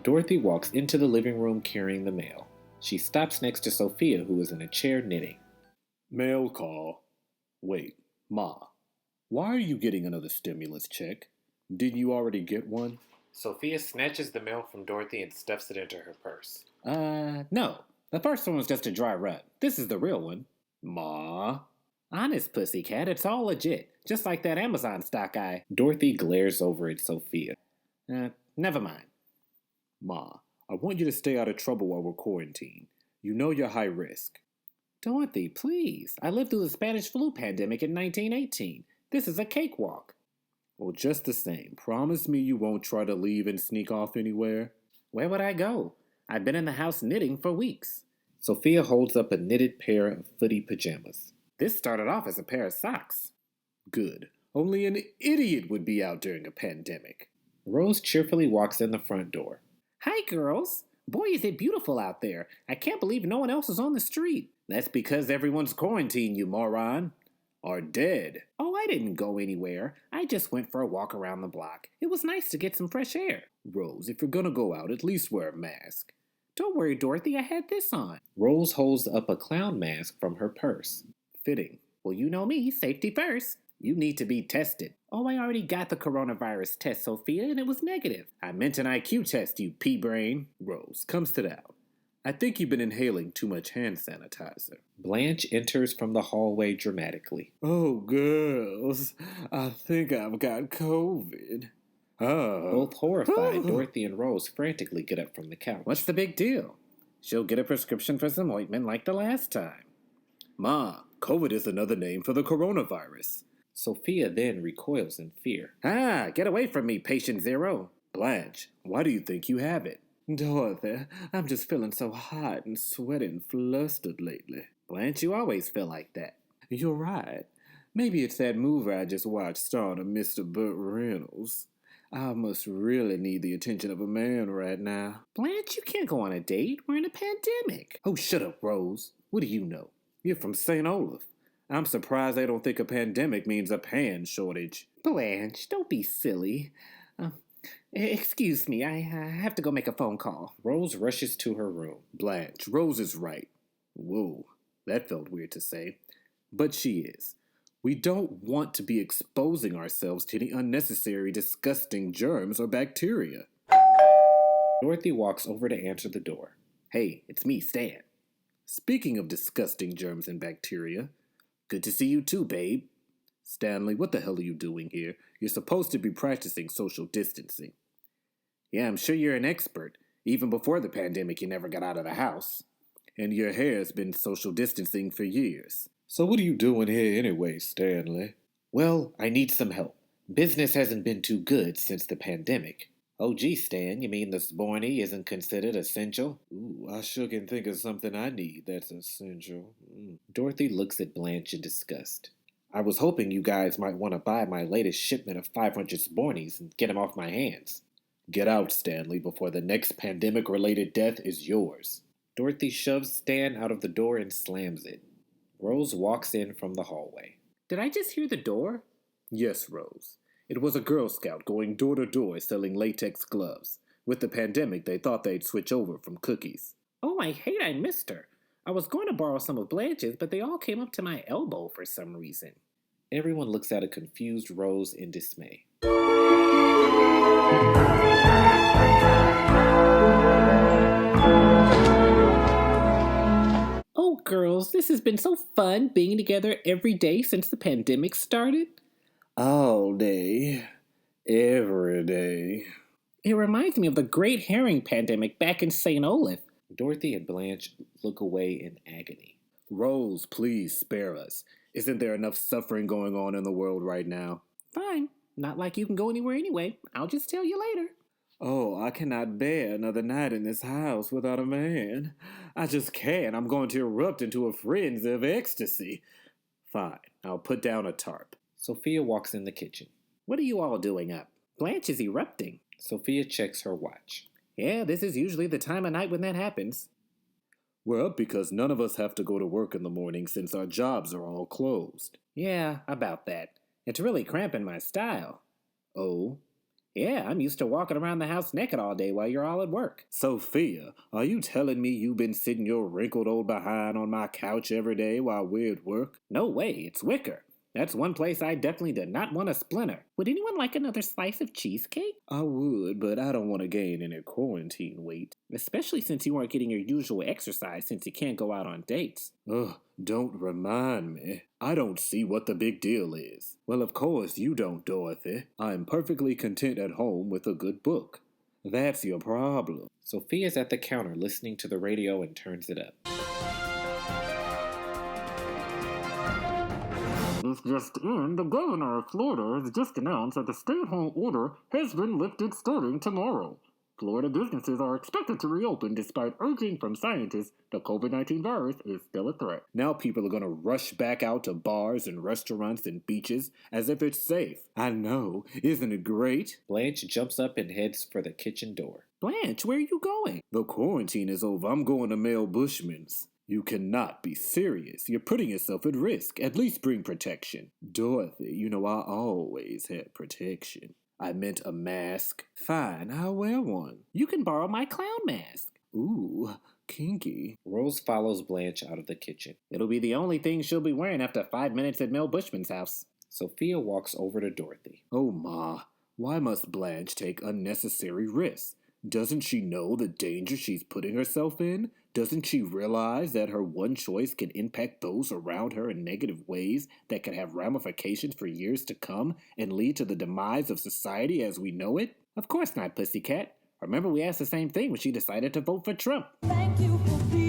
Dorothy walks into the living room carrying the mail. She stops next to Sophia, who is in a chair knitting. Mail call. Wait, Ma, why are you getting another stimulus check? Didn't you already get one? Sophia snatches the mail from Dorothy and stuffs it into her purse. No. The first one was just a dry run. This is the real one. Ma? Honest, pussycat, it's all legit. Just like that Amazon stock I... Dorothy glares over at Sophia. Never mind. Ma, I want you to stay out of trouble while we're quarantined. You know you're high risk. Dorothy, please. I lived through the Spanish flu pandemic in 1918. This is a cakewalk. Well, just the same, promise me you won't try to leave and sneak off anywhere? Where would I go? I've been in the house knitting for weeks. Sophia holds up a knitted pair of footy pajamas. This started off as a pair of socks. Good. Only an idiot would be out during a pandemic. Rose cheerfully walks in the front door. Hi, girls. Boy, is it beautiful out there. I can't believe no one else is on the street. That's because everyone's quarantined, you moron. Are dead. Oh, I didn't go anywhere. I just went for a walk around the block. It was nice to get some fresh air. Rose, if you're gonna go out, at least wear a mask. Don't worry, Dorothy, I had this on. Rose holds up a clown mask from her purse. Fitting. Well, you know me, safety first. You need to be tested. Oh, I already got the coronavirus test, Sophia, and it was negative. I meant an IQ test, you pea-brain. Rose, come sit down. I think you've been inhaling too much hand sanitizer. Blanche enters from the hallway dramatically. Oh, girls, I think I've got COVID. Both horrified, Dorothy and Rose frantically get up from the couch. What's the big deal? She'll get a prescription for some ointment like the last time. Ma, COVID is another name for the coronavirus. Sophia then recoils in fear. Get away from me, patient zero. Blanche, why do you think you have it? Dorothy, I'm just feeling so hot and sweaty and flustered lately. Blanche, you always feel like that. You're right. Maybe it's that movie I just watched starring Mr. Burt Reynolds. I must really need the attention of a man right now. Blanche, you can't go on a date. We're in a pandemic. Oh, shut up, Rose. What do you know? You're from St. Olaf. I'm surprised they don't think a pandemic means a pan shortage. Blanche, don't be silly. Excuse me, I have to go make a phone call. Rose rushes to her room. Blanche, Rose is right. Whoa, that felt weird to say. But she is. We don't want to be exposing ourselves to any unnecessary, disgusting germs or bacteria. Dorothy walks over to answer the door. Hey, it's me, Stan. Speaking of disgusting germs and bacteria, good to see you too, babe. Stanley, what the hell are you doing here? You're supposed to be practicing social distancing. Yeah, I'm sure you're an expert. Even before the pandemic, you never got out of the house. And your hair's been social distancing for years. So what are you doing here anyway, Stanley? Well, I need some help. Business hasn't been too good since the pandemic. Oh, gee, Stan, you mean the Sborny isn't considered essential? Ooh, I sure can think of something I need that's essential. Dorothy looks at Blanche in disgust. I was hoping you guys might want to buy my latest shipment of 500 Sbornies and get them off my hands. Get out, Stanley, before the next pandemic-related death is yours. Dorothy shoves Stan out of the door and slams it. Rose walks in from the hallway. Did I just hear the door? Yes, Rose. It was a Girl Scout going door to door selling latex gloves. With the pandemic, they thought they'd switch over from cookies. Oh, I hate I missed her. I was going to borrow some of Blanche's, but they all came up to my elbow for some reason. Everyone looks at a confused Rose in dismay. Oh, girls, this has been so fun being together every day since the pandemic started. All day. Every day. It reminds me of the Great Herring pandemic back in St. Olaf. Dorothy and Blanche look away in agony. Rose, please spare us. Isn't there enough suffering going on in the world right now? Fine. Not like you can go anywhere anyway. I'll just tell you later. Oh, I cannot bear another night in this house without a man. I just can't. I'm going to erupt into a frenzy of ecstasy. Fine, I'll put down a tarp. Sophia walks in the kitchen. What are you all doing up? Blanche is erupting. Sophia checks her watch. Yeah, this is usually the time of night when that happens. We're up because none of us have to go to work in the morning since our jobs are all closed. Yeah, about that. It's really cramping my style. Oh? Yeah, I'm used to walking around the house naked all day while you're all at work. Sophia, are you telling me you've been sitting your wrinkled old behind on my couch every day while we're at work? No way, it's Wicker. That's one place I definitely did not want to splinter. Would anyone like another slice of cheesecake? I would, but I don't want to gain any quarantine weight. Especially since you aren't getting your usual exercise since you can't go out on dates. Ugh, don't remind me. I don't see what the big deal is. Well, of course you don't, Dorothy. I'm perfectly content at home with a good book. That's your problem. Sophia's at the counter listening to the radio and turns it up. This just in, the governor of Florida has just announced that the stay-at-home order has been lifted starting tomorrow. Florida businesses are expected to reopen despite urging from scientists the COVID-19 virus is still a threat. Now people are gonna rush back out to bars and restaurants and beaches as if it's safe. I know, isn't it great? Blanche jumps up and heads for the kitchen door. Blanche, where are you going? The quarantine is over. I'm going to Mel Bushman's. You cannot be serious. You're putting yourself at risk. At least bring protection. Dorothy, you know I always had protection. I meant a mask. Fine, I'll wear one. You can borrow my clown mask. Ooh, kinky. Rose follows Blanche out of the kitchen. It'll be the only thing she'll be wearing after 5 minutes at Mel Bushman's house. Sophia walks over to Dorothy. Oh, Ma, why must Blanche take unnecessary risks? Doesn't she know the danger she's putting herself in? Doesn't she realize that her one choice can impact those around her in negative ways that can have ramifications for years to come and lead to the demise of society as we know it? Of course not, Pussycat. Remember we asked the same thing when she decided to vote for Trump. Thank you for being